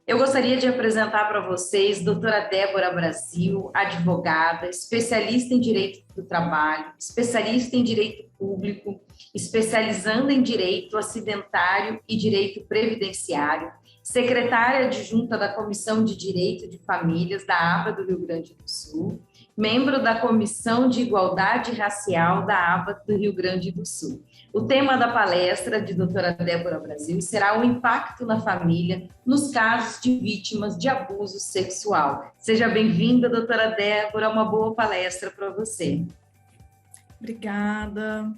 Eu gostaria de apresentar para vocês doutora Débora Brasil, advogada, especialista em direito do trabalho, especialista em direito público, especializando em direito acidentário e direito previdenciário, secretária adjunta da Comissão de Direito de Famílias da ABA do Rio Grande do Sul, membro da Comissão de Igualdade Racial da ABA do Rio Grande do Sul. O tema da palestra de doutora Débora Brasil será o impacto na família nos casos de vítimas de abuso sexual. Seja bem-vinda, doutora Débora, uma boa palestra para você. Obrigada.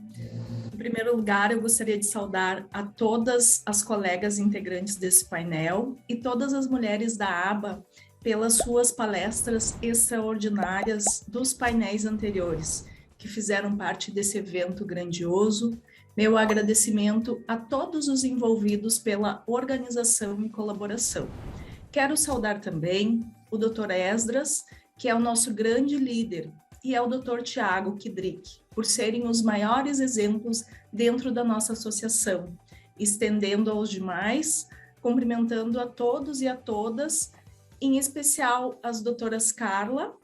Em primeiro lugar, eu gostaria de saudar a todas as colegas integrantes desse painel e todas as mulheres da ABA pelas suas palestras extraordinárias dos painéis anteriores, que fizeram parte desse evento grandioso. Meu agradecimento a todos os envolvidos pela organização e colaboração. Quero saudar também o Dr. Esdras, que é o nosso grande líder, e é o Dr. Tiago Kidrick, por serem os maiores exemplos dentro da nossa associação, estendendo aos demais, cumprimentando a todos e a todas, em especial as doutoras Carla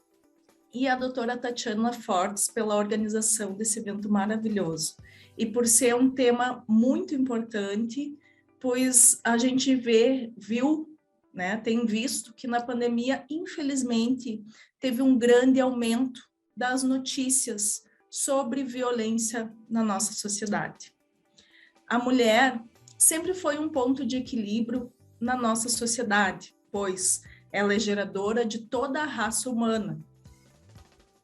e a doutora Tatiana Fortes pela organização desse evento maravilhoso. E por ser um tema muito importante, pois a gente viu, né, tem visto que na pandemia, infelizmente, teve um grande aumento das notícias sobre violência na nossa sociedade. A mulher sempre foi um ponto de equilíbrio na nossa sociedade, pois ela é geradora de toda a raça humana.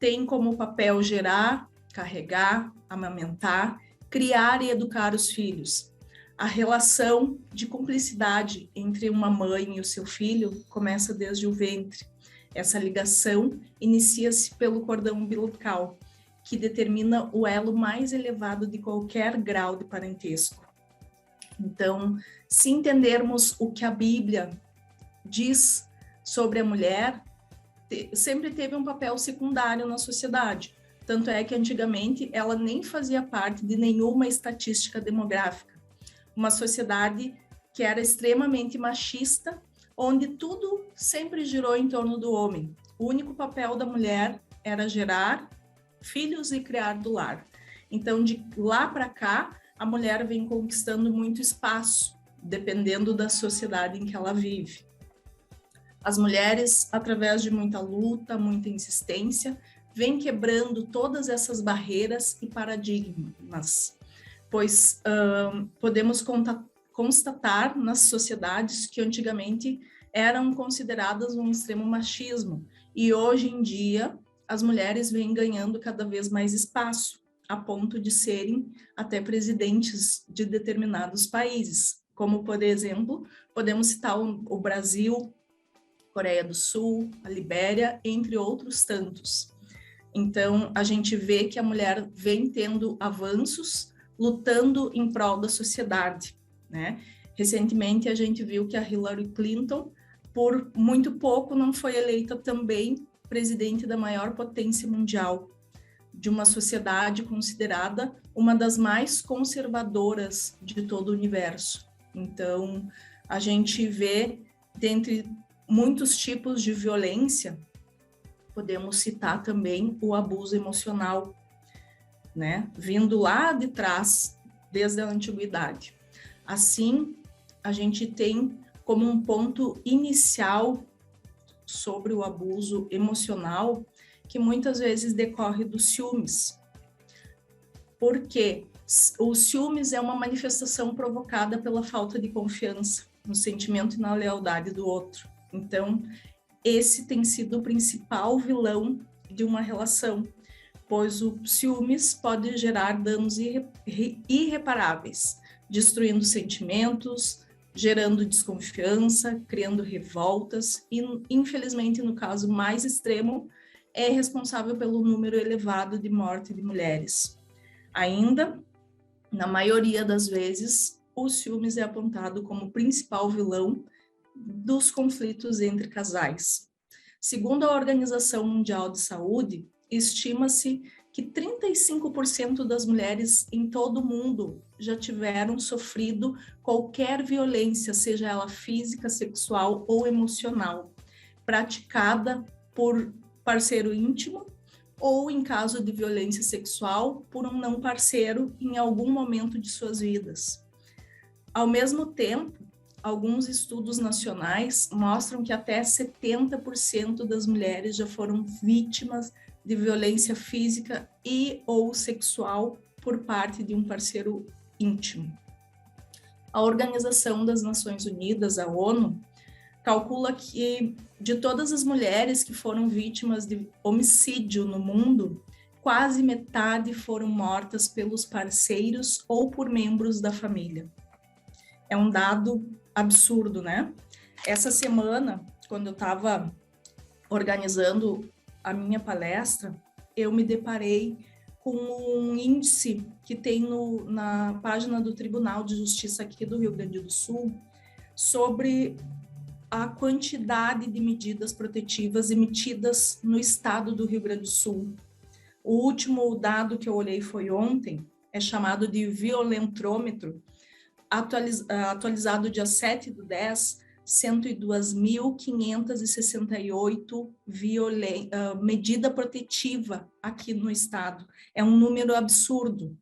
Tem como papel gerar, carregar, amamentar, criar e educar os filhos. A relação de cumplicidade entre uma mãe e o seu filho começa desde o ventre. Essa ligação inicia-se pelo cordão umbilical, que determina o elo mais elevado de qualquer grau de parentesco. Então, se entendermos o que a Bíblia diz sobre a mulher, sempre teve um papel secundário na sociedade. Tanto é que antigamente ela nem fazia parte de nenhuma estatística demográfica. Uma sociedade que era extremamente machista, onde tudo sempre girou em torno do homem. O único papel da mulher era gerar filhos e criar do lar. Então, de lá para cá, a mulher vem conquistando muito espaço, dependendo da sociedade em que ela vive. As mulheres, através de muita luta, muita insistência, vem quebrando todas essas barreiras e paradigmas, pois podemos constatar nas sociedades que antigamente eram consideradas um extremo machismo, e hoje em dia as mulheres vêm ganhando cada vez mais espaço, a ponto de serem até presidentes de determinados países, como, por exemplo, podemos citar o Brasil, Coreia do Sul, a Libéria, entre outros tantos. Então, a gente vê que a mulher vem tendo avanços, lutando em prol da sociedade, né? Recentemente, a gente viu que a Hillary Clinton, por muito pouco, não foi eleita também presidente da maior potência mundial, de uma sociedade considerada uma das mais conservadoras de todo o universo. Então, a gente vê, dentre muitos tipos de violência, podemos citar também o abuso emocional, né? Vindo lá de trás, desde a antiguidade. Assim, a gente tem como um ponto inicial sobre o abuso emocional, que muitas vezes decorre dos ciúmes. Porque o ciúmes é uma manifestação provocada pela falta de confiança no sentimento e na lealdade do outro. Então, esse tem sido o principal vilão de uma relação, pois o ciúmes pode gerar danos irreparáveis, destruindo sentimentos, gerando desconfiança, criando revoltas e, infelizmente, no caso mais extremo, é responsável pelo número elevado de morte de mulheres. Ainda, na maioria das vezes, o ciúmes é apontado como principal vilão dos conflitos entre casais. Segundo a Organização Mundial de Saúde, estima-se que que 35% das mulheres em todo o mundo já tiveram sofrido qualquer violência, seja ela física, sexual ou emocional, praticada por parceiro íntimo ou, em caso de violência sexual, por um não parceiro em algum momento de suas vidas. Ao mesmo tempo, alguns estudos nacionais mostram que até 70% das mulheres já foram vítimas de violência física e ou sexual por parte de um parceiro íntimo. A Organização das Nações Unidas, a ONU, calcula que de todas as mulheres que foram vítimas de homicídio no mundo, quase metade foram mortas pelos parceiros ou por membros da família. É um dado absurdo, né? Essa semana, quando eu estava organizando a minha palestra, eu me deparei com um índice que tem na página do Tribunal de Justiça aqui do Rio Grande do Sul sobre a quantidade de medidas protetivas emitidas no estado do Rio Grande do Sul. O último dado que eu olhei foi ontem, é chamado de violentrômetro, atualizado dia 7/10, 102.568 medida protetiva aqui no estado. É um número absurdo.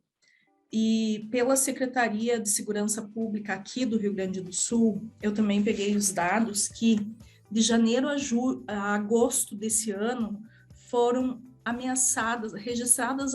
E pela Secretaria de Segurança Pública aqui do Rio Grande do Sul, eu também peguei os dados que de janeiro a agosto desse ano foram registradas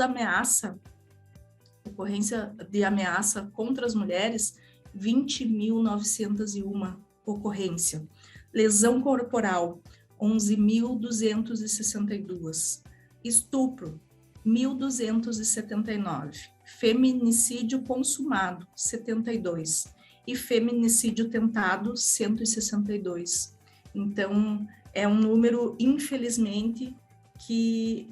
ocorrência de ameaça contra as mulheres, 20.901 ocorrência. Lesão corporal, 11.262. Estupro, 1.279. Feminicídio consumado, 72. E feminicídio tentado, 162. Então, é um número, infelizmente, que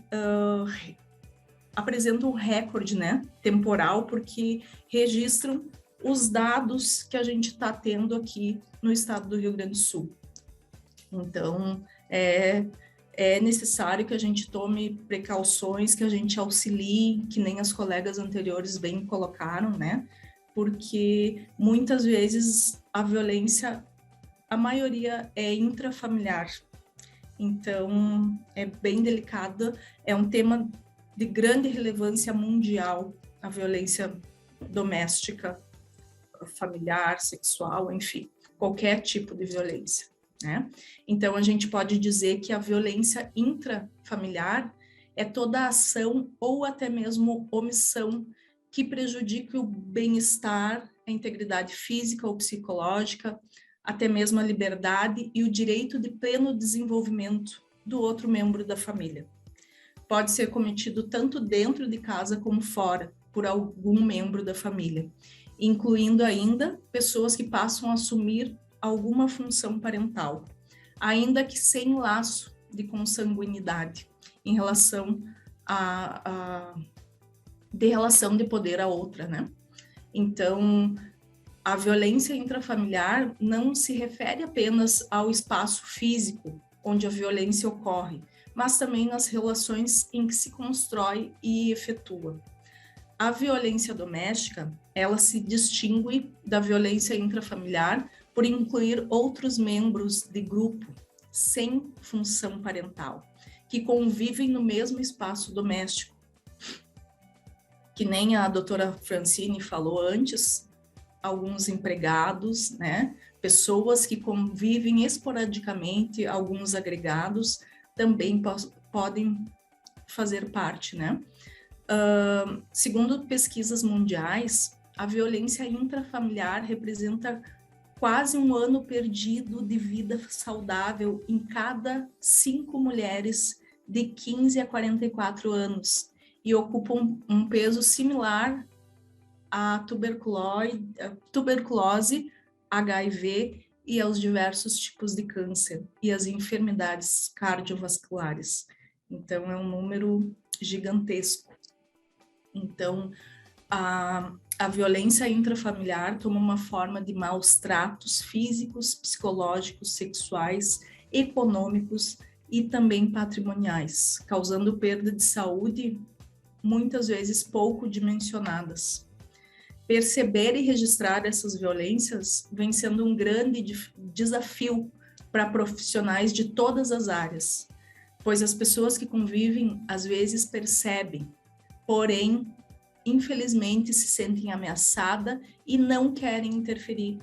apresenta um recorde, né, temporal, porque registram os dados que a gente está tendo aqui no estado do Rio Grande do Sul. Então, é necessário que a gente tome precauções, que a gente auxilie, que nem as colegas anteriores bem colocaram, né? Porque muitas vezes a violência, a maioria é intrafamiliar. Então, é bem delicada, é um tema de grande relevância mundial, a violência doméstica, familiar, sexual, enfim, qualquer tipo de violência, né? Então, a gente pode dizer que a violência intrafamiliar é toda ação ou até mesmo omissão que prejudique o bem-estar, a integridade física ou psicológica, até mesmo a liberdade e o direito de pleno desenvolvimento do outro membro da família. Pode ser cometido tanto dentro de casa como fora, por algum membro da família, incluindo ainda pessoas que passam a assumir alguma função parental, ainda que sem laço de consanguinidade em relação de relação de poder a outra, né? Então, a violência intrafamiliar não se refere apenas ao espaço físico onde a violência ocorre, mas também nas relações em que se constrói e efetua. A violência doméstica, ela se distingue da violência intrafamiliar por incluir outros membros de grupo sem função parental, que convivem no mesmo espaço doméstico. Que nem a doutora Francine falou antes, alguns empregados, né, pessoas que convivem esporadicamente, alguns agregados, também podem fazer parte, né? Segundo pesquisas mundiais, a violência intrafamiliar representa quase um ano perdido de vida saudável em cada 5 mulheres de 15 a 44 anos e ocupa um peso similar à tuberculose, HIV e aos diversos tipos de câncer e as enfermidades cardiovasculares. Então, é um número gigantesco. Então, a violência intrafamiliar toma uma forma de maus tratos físicos, psicológicos, sexuais, econômicos e também patrimoniais, causando perda de saúde muitas vezes pouco dimensionadas. Perceber e registrar essas violências vem sendo um grande desafio para profissionais de todas as áreas, pois as pessoas que convivem às vezes percebem, porém, infelizmente, se sentem ameaçadas e não querem interferir.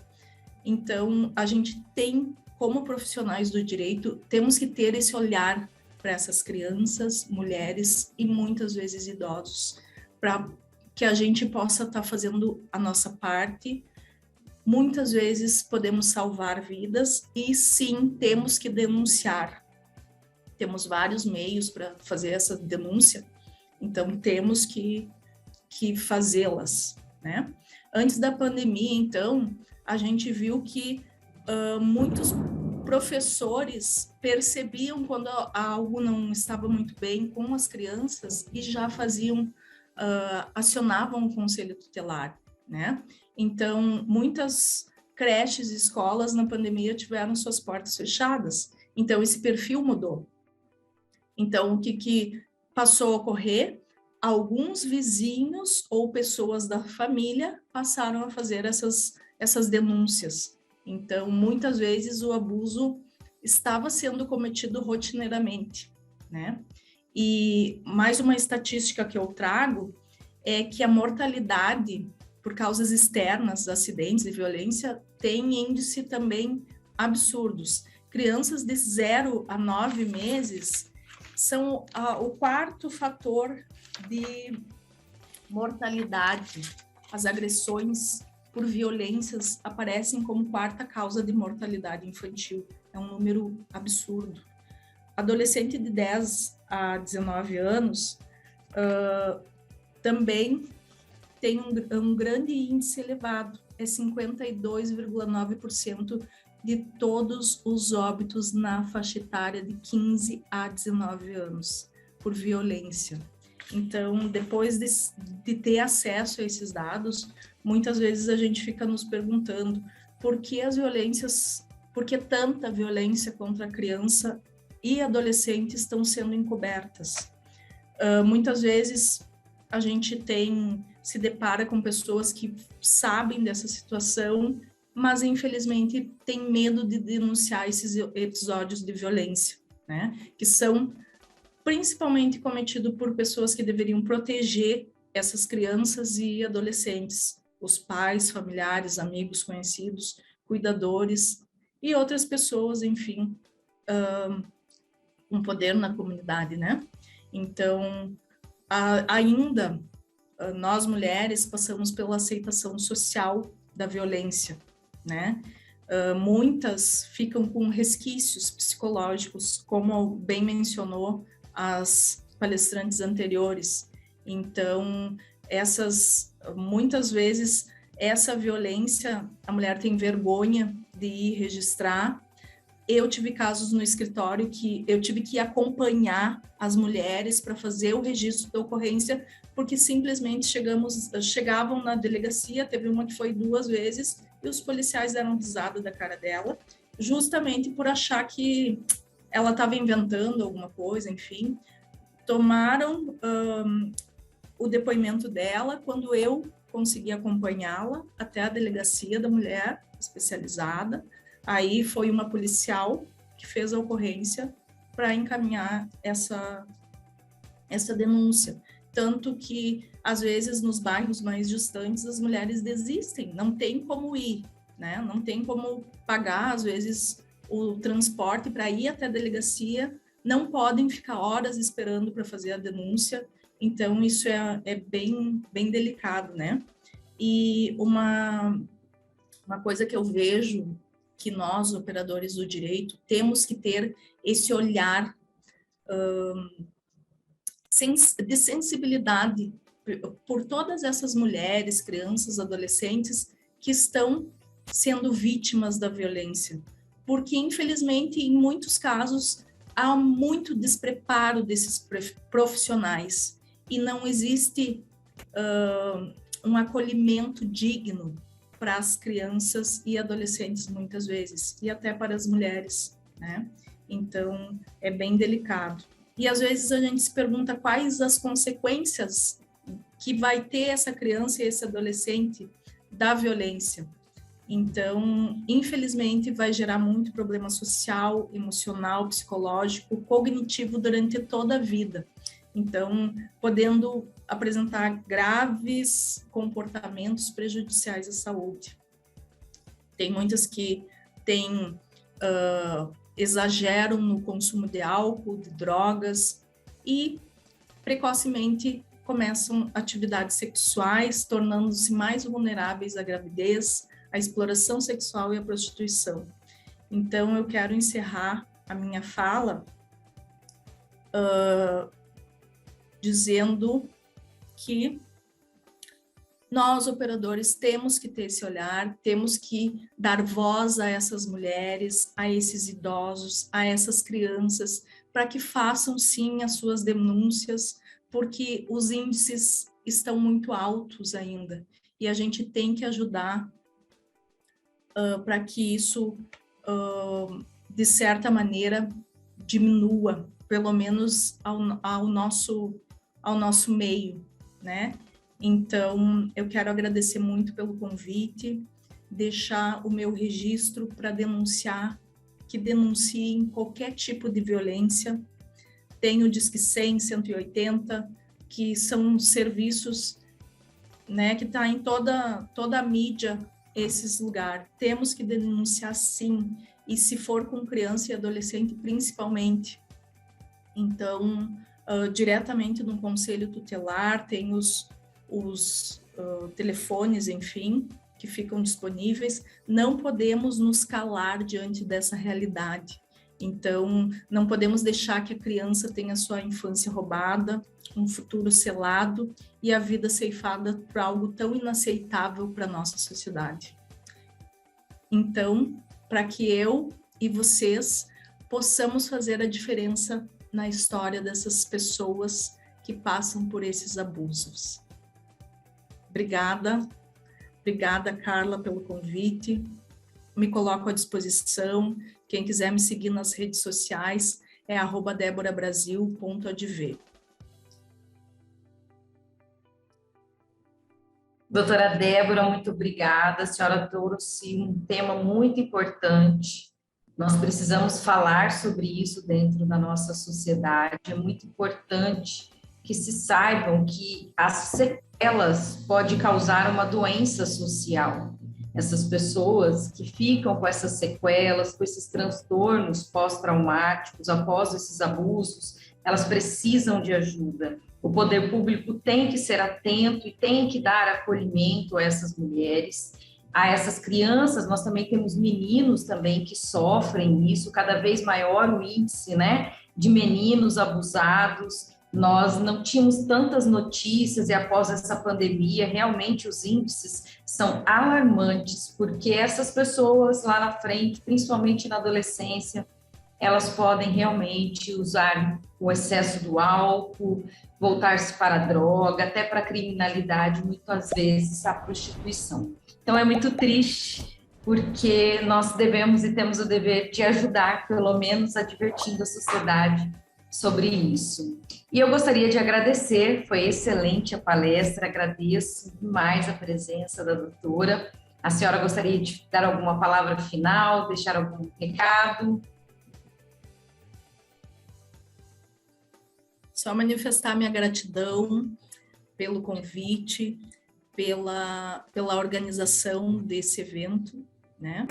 Então, a gente tem, como profissionais do direito, temos que ter esse olhar para essas crianças, mulheres e muitas vezes idosos, para que a gente possa estar fazendo a nossa parte. Muitas vezes podemos salvar vidas e sim, temos que denunciar. Temos vários meios para fazer essa denúncia, então temos que fazê-las, né? Antes da pandemia, então, a gente viu que muitos professores percebiam quando algo não estava muito bem com as crianças e já acionavam o conselho tutelar, né? Então, muitas creches e escolas na pandemia tiveram suas portas fechadas, então esse perfil mudou. Então, o que passou a ocorrer? Alguns vizinhos ou pessoas da família passaram a fazer essas denúncias. Então, muitas vezes o abuso estava sendo cometido rotineiramente, né? E mais uma estatística que eu trago é que a mortalidade por causas externas, acidentes e violência, tem índice também absurdos. Crianças de 0 a 9 meses são o quarto fator de mortalidade. As agressões por violências aparecem como quarta causa de mortalidade infantil. É um número absurdo. Adolescente de 10 a 19 anos também tem um grande índice elevado, é 52,9% de todos os óbitos na faixa etária de 15 a 19 anos por violência. Então, depois de ter acesso a esses dados, muitas vezes a gente fica nos perguntando por que tanta violência contra a criança e adolescente estão sendo encobertas. Muitas vezes a gente se depara com pessoas que sabem dessa situação, mas infelizmente tem medo de denunciar esses episódios de violência, né? Que são principalmente cometidos por pessoas que deveriam proteger essas crianças e adolescentes, os pais, familiares, amigos, conhecidos, cuidadores e outras pessoas, enfim, com poder na comunidade, né? Então, ainda nós mulheres passamos pela aceitação social da violência, né? Muitas ficam com resquícios psicológicos, como bem mencionou as palestrantes anteriores. Então, muitas vezes, essa violência, a mulher tem vergonha de ir registrar. Eu tive casos no escritório que eu tive que acompanhar as mulheres para fazer o registro da ocorrência, porque simplesmente chegavam na delegacia, teve uma que foi 2 vezes, e os policiais deram risada da cara dela, justamente por achar que ela estava inventando alguma coisa, enfim. Tomaram o depoimento dela, quando eu consegui acompanhá-la até a delegacia da mulher especializada. Aí foi uma policial que fez a ocorrência para encaminhar essa denúncia. Tanto que, às vezes, nos bairros mais distantes, as mulheres desistem, não tem como ir, né? Não tem como pagar, às vezes, o transporte para ir até a delegacia, não podem ficar horas esperando para fazer a denúncia, então isso é bem, bem delicado, né? E uma coisa que eu vejo que nós, operadores do direito, temos que ter esse olhar de sensibilidade por todas essas mulheres, crianças, adolescentes que estão sendo vítimas da violência. Porque, infelizmente, em muitos casos, há muito despreparo desses profissionais e não existe um acolhimento digno para as crianças e adolescentes, muitas vezes, e até para as mulheres, né? Então, é bem delicado. E às vezes a gente se pergunta quais as consequências que vai ter essa criança e esse adolescente da violência. Então, infelizmente, vai gerar muito problema social, emocional, psicológico, cognitivo durante toda a vida. Então, podendo apresentar graves comportamentos prejudiciais à saúde. Tem muitas que exageram no consumo de álcool, de drogas, e precocemente começam atividades sexuais, tornando-se mais vulneráveis à gravidez, à exploração sexual e à prostituição. Então, eu quero encerrar a minha fala dizendo que nós, operadores, temos que ter esse olhar, temos que dar voz a essas mulheres, a esses idosos, a essas crianças, para que façam, sim, as suas denúncias, porque os índices estão muito altos ainda, e a gente tem que ajudar para que isso, de certa maneira, diminua, pelo menos ao nosso meio, né? Então, eu quero agradecer muito pelo convite, deixar o meu registro para denunciar, que denunciem qualquer tipo de violência. Tem o Disque 100, 180, que são serviços, né, que está em toda a mídia, esses lugares. Temos que denunciar, sim, e se for com criança e adolescente, principalmente. Então, diretamente no Conselho Tutelar, tem os telefones, enfim, que ficam disponíveis. Não podemos nos calar diante dessa realidade. Então, não podemos deixar que a criança tenha sua infância roubada, um futuro selado e a vida ceifada por algo tão inaceitável para a nossa sociedade. Então, para que eu e vocês possamos fazer a diferença na história dessas pessoas que passam por esses abusos. Obrigada, Carla, pelo convite. Me coloco à disposição. Quem quiser me seguir nas redes sociais é @deborabrasil.adv. Doutora Débora, muito obrigada. A senhora trouxe um tema muito importante. Nós precisamos falar sobre isso dentro da nossa sociedade. É muito importante que se saibam que as sequelas podem causar uma doença social. Essas pessoas que ficam com essas sequelas, com esses transtornos pós-traumáticos após esses abusos, elas precisam de ajuda. O poder público tem que ser atento e tem que dar acolhimento a essas mulheres, a essas crianças. Nós também temos meninos também que sofrem isso, cada vez maior o índice, né, de meninos abusados. Nós não tínhamos tantas notícias e após essa pandemia, realmente os índices são alarmantes, porque essas pessoas lá na frente, principalmente na adolescência, elas podem realmente usar o excesso do álcool, voltar-se para a droga, até para a criminalidade, muitas vezes a prostituição. Então é muito triste, porque nós devemos e temos o dever de ajudar, pelo menos advertindo a sociedade sobre isso. E eu gostaria de agradecer, foi excelente a palestra, agradeço demais a presença da doutora. A senhora gostaria de dar alguma palavra final, deixar algum recado? Só manifestar minha gratidão pelo convite, pela organização desse evento, né?